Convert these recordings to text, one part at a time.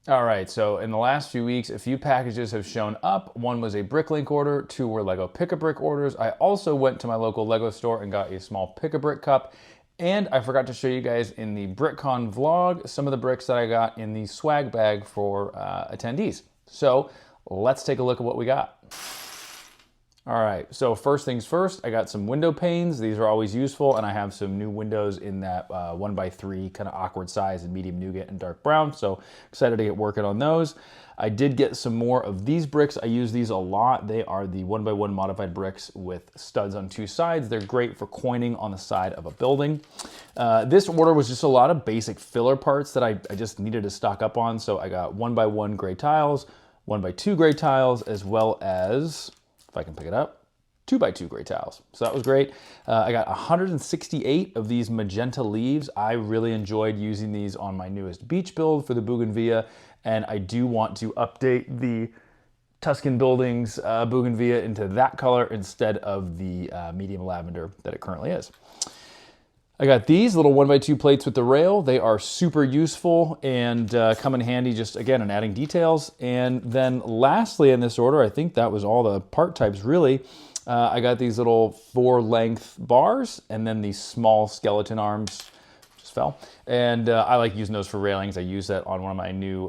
All right, so in the last few weeks, a few packages have shown up. One was a Bricklink order, two were Lego Pick-a-Brick orders. I also went to my local Lego store and got a small Pick-a-Brick cup. And I forgot to show you guys in the BrickCon vlog some of the bricks that I got in the swag bag for attendees. So let's take a look at what we got. All right, so first things first, I got some window panes. These are always useful, and I have some new windows in that 1x3 kind of awkward size in medium nougat and dark brown, so excited to get working on those. I did get some more of these bricks. I use these a lot. They are the 1x1 modified bricks with studs on two sides. They're great for coining on the side of a building. This order was just a lot of basic filler parts that I just needed to stock up on, so I got 1x1 gray tiles, 1x2 gray tiles, as well as, if I can pick it up, 2x2 gray tiles. So that was great. I got 168 of these magenta leaves. I really enjoyed using these on my newest beach build for the Bougainvillea, and I do want to update the Tuscan Buildings Bougainvillea into that color instead of the medium lavender that it currently is. I got these little 1x2 plates with the rail. They are super useful and come in handy just, again, in adding details. And then lastly in this order, I think that was all the part types really, I got these little 4-length bars and then these small skeleton arms, just fell. And I like using those for railings. I use that on one of my new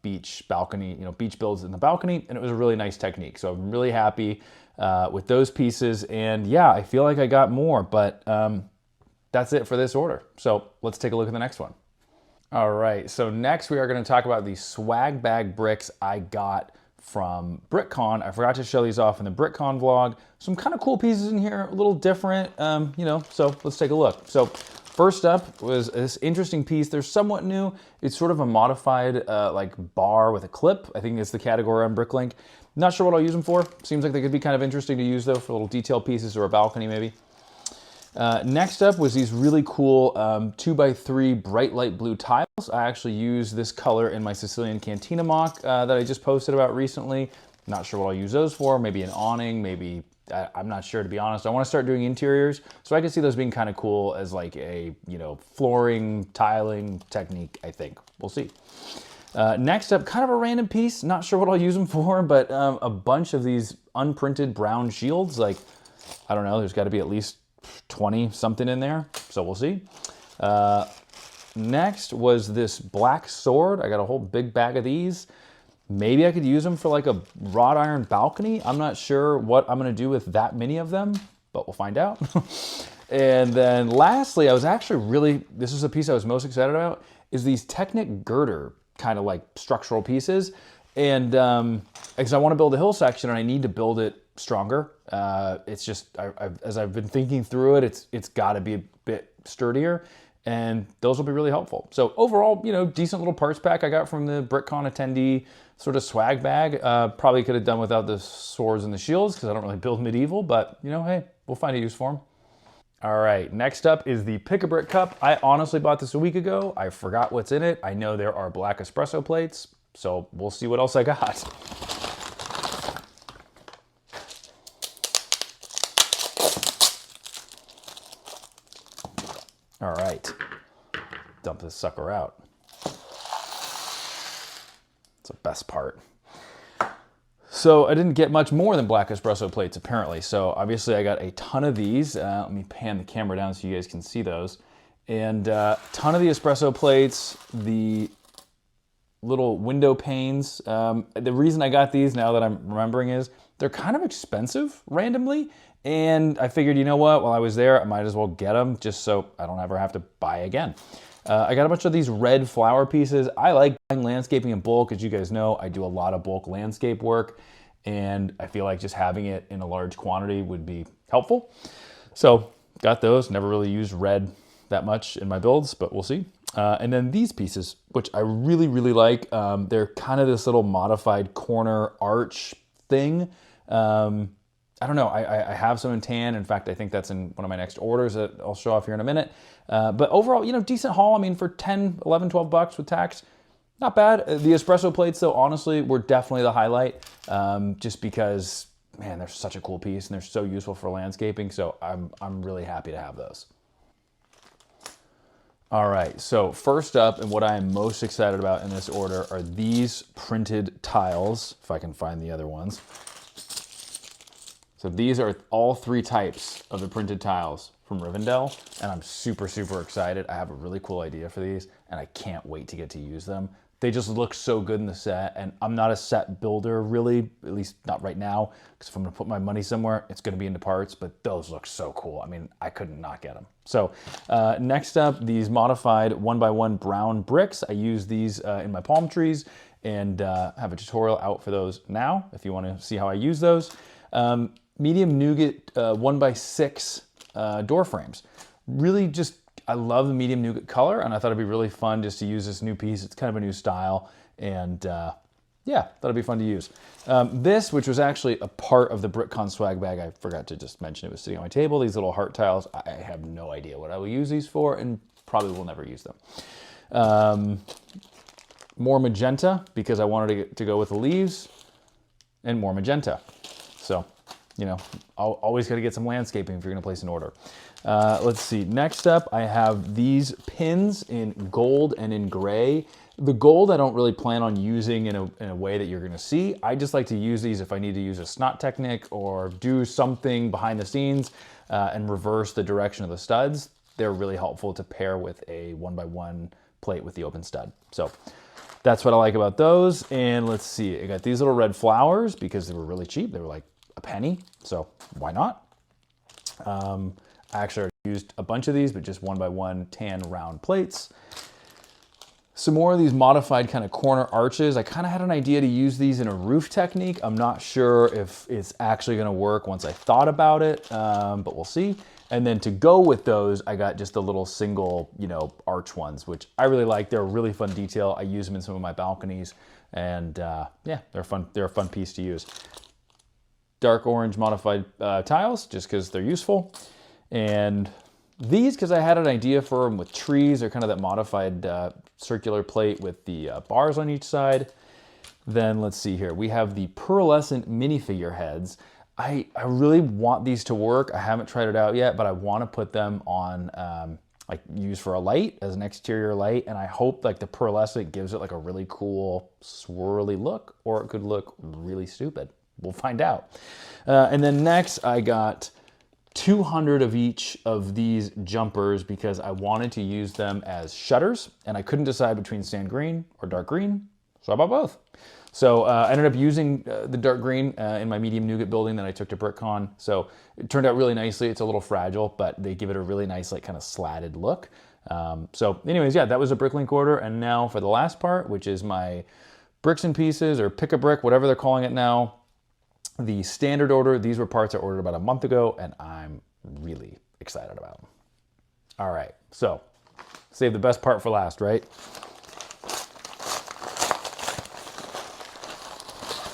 beach balcony, beach builds in the balcony, and it was a really nice technique. So I'm really happy with those pieces. And yeah, I feel like I got more, but that's it for this order. So let's take a look at the next one. All right, so next we are gonna talk about the swag bag bricks I got from BrickCon. I forgot to show these off in the BrickCon vlog. Some kind of cool pieces in here, a little different, so let's take a look. So first up was this interesting piece. They're somewhat new. It's sort of a modified like bar with a clip. I think it's the category on Bricklink. Not sure what I'll use them for. Seems like they could be kind of interesting to use though for little detail pieces or a balcony maybe. Next up was these really cool 2x3 bright light blue tiles. I actually used this color in my Sicilian Cantina mock that I just posted about recently. Not sure what I'll use those for. Maybe an awning, maybe, I'm not sure to be honest. I want to start doing interiors, so I can see those being kind of cool as like a, flooring, tiling technique, I think. We'll see. Next up, kind of a random piece. Not sure what I'll use them for, but a bunch of these unprinted brown shields. Like, I don't know, there's got to be at least 20 something in there, so we'll see. Next was this black sword. I got a whole big bag of these. Maybe I could use them for like a wrought iron balcony. I'm not sure what I'm gonna do with that many of them, but we'll find out. And then lastly, this is the piece I was most excited about, is these Technic girder kind of like structural pieces. And because I want to build a hill section and I need to build it stronger. It's just, as I've been thinking through it, it's got to be a bit sturdier, and those will be really helpful. So overall, decent little parts pack I got from the BrickCon attendee sort of swag bag. Probably could have done without the swords and the shields because I don't really build medieval, but hey, we'll find a use for them. All right, next up is the Pick-a-Brick cup. I honestly bought this a week ago. I forgot what's in it. I know there are black espresso plates, so we'll see what else I got. All right, dump this sucker out. It's the best part. So I didn't get much more than black espresso plates apparently. So obviously I got a ton of these. Let me pan the camera down so you guys can see those. And a ton of the espresso plates, the little window panes. The reason I got these now that I'm remembering is they're kind of expensive randomly. And I figured, you know what, while I was there, I might as well get them just so I don't ever have to buy again. I got a bunch of these red flower pieces. I like buying landscaping in bulk. As you guys know, I do a lot of bulk landscape work, and I feel like just having it in a large quantity would be helpful. So got those. Never really used red that much in my builds, but we'll see. And then these pieces, which I really, really like. They're kind of this little modified corner arch thing. I don't know, I have some in tan. In fact, I think that's in one of my next orders that I'll show off here in a minute. But overall, decent haul. I mean, for 10, 11, 12 bucks with tax, not bad. The espresso plates, though, honestly, were definitely the highlight. Just because, man, they're such a cool piece and they're so useful for landscaping. So I'm really happy to have those. All right, so first up, and what I am most excited about in this order are these printed tiles, if I can find the other ones. So these are all 3 types of the printed tiles from Rivendell, and I'm super, super excited. I have a really cool idea for these, and I can't wait to get to use them. They just look so good in the set, and I'm not a set builder really, at least not right now, because if I'm gonna put my money somewhere, it's gonna be into parts, but those look so cool. I mean, I couldn't not get them. So next up, these modified 1x1 brown bricks. I use these in my palm trees, and have a tutorial out for those now, if you wanna see how I use those. Medium nougat 1x6 door frames. Really just, I love the medium nougat color, and I thought it'd be really fun just to use this new piece. It's kind of a new style, and yeah, thought it'd be fun to use. This, which was actually a part of the BrickCon swag bag, I forgot to just mention, it was sitting on my table. These little heart tiles, I have no idea what I will use these for, and probably will never use them. More magenta, because I wanted to go with the leaves, and more magenta. So, you know, always got to get some landscaping if you're going to place an order. Let's see. Next up, I have these pins in gold and in gray. The gold I don't really plan on using in a way that you're going to see. I just like to use these if I need to use a snot technique or do something behind the scenes and reverse the direction of the studs. They're really helpful to pair with a 1x1 plate with the open stud. So that's what I like about those. And let's see. I got these little red flowers because they were really cheap. They were like a penny, so why not? I actually already used a bunch of these, but just 1x1 tan round plates. Some more of these modified kind of corner arches. I kind of had an idea to use these in a roof technique. I'm not sure if it's actually going to work once I thought about it, but we'll see. And then to go with those, I got just the little single, you know, arch ones, which I really like. They're a really fun detail. I use them in some of my balconies, and yeah, they're fun. They're a fun piece to use. Dark orange modified tiles, just because they're useful. And these, because I had an idea for them with trees, they're kind of that modified circular plate with the bars on each side. Then let's see here. We have the pearlescent minifigure heads. I really want these to work. I haven't tried it out yet, but I want to put them on like use for a light, as an exterior light. And I hope like the pearlescent gives it like a really cool swirly look, or it could look really stupid. We'll find out. And then next I got 200 of each of these jumpers because I wanted to use them as shutters, and I couldn't decide between sand green or dark green, so I bought both. So I ended up using the dark green in my medium nougat building that I took to BrickCon. So it turned out really nicely. It's a little fragile, but they give it a really nice like kind of slatted look. So anyways, yeah, that was a Bricklink order. And now for the last part, which is my bricks and pieces, or pick a brick, whatever they're calling it now. The standard order, these were parts I ordered about a month ago, and I'm really excited about them. All right, so save the best part for last, right?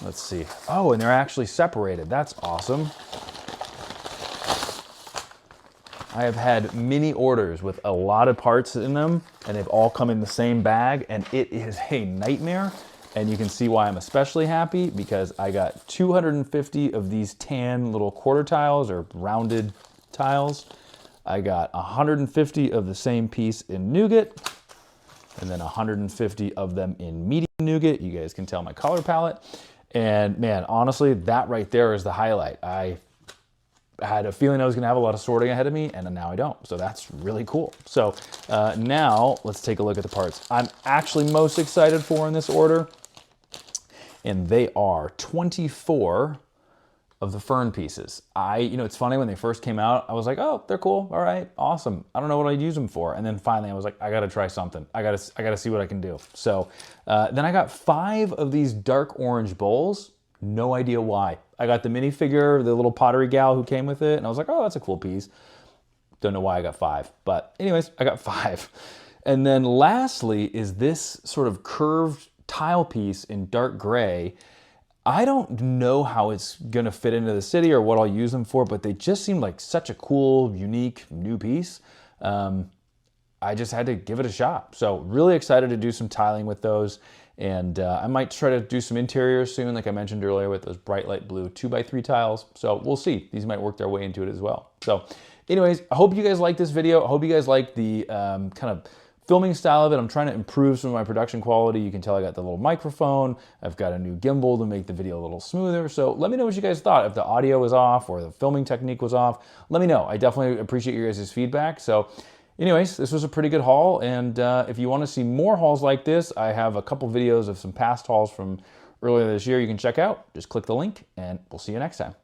Let's see. Oh, and they're actually separated. That's awesome. I have had mini orders with a lot of parts in them, and they've all come in the same bag, and it is a nightmare. And you can see why I'm especially happy, because I got 250 of these tan little quarter tiles or rounded tiles. I got 150 of the same piece in nougat, and then 150 of them in medium nougat. You guys can tell my color palette. And man, honestly, that right there is the highlight. I had a feeling I was gonna have a lot of sorting ahead of me, and now I don't. So that's really cool. So now let's take a look at the parts I'm actually most excited for in this order. And they are 24 of the fern pieces. You know, it's funny, when they first came out, I was like, oh, they're cool. All right, awesome. I don't know what I'd use them for. And then finally I was like, I gotta try something. I gotta see what I can do. So then I got 5 of these dark orange bowls. No idea why. I got the minifigure, the little pottery gal who came with it, and I was like, oh, that's a cool piece. Don't know why I got 5. But anyways, I got 5. And then lastly is this sort of curved tile piece in dark gray. I don't know how it's gonna fit into the city or what I'll use them for, but they just seem like such a cool, unique, new piece. I just had to give it a shot. So really excited to do some tiling with those. And I might try to do some interiors soon, like I mentioned earlier, with those bright light blue 2x3 tiles. So we'll see. These might work their way into it as well. So anyways, I hope you guys like this video. I hope you guys like the kind of filming style of it. I'm trying to improve some of my production quality. You can tell I got the little microphone. I've got a new gimbal to make the video a little smoother. So let me know what you guys thought. If the audio was off or the filming technique was off, let me know. I definitely appreciate your guys' feedback. So anyways, this was a pretty good haul. And if you want to see more hauls like this, I have a couple videos of some past hauls from earlier this year you can check out. Just click the link and we'll see you next time.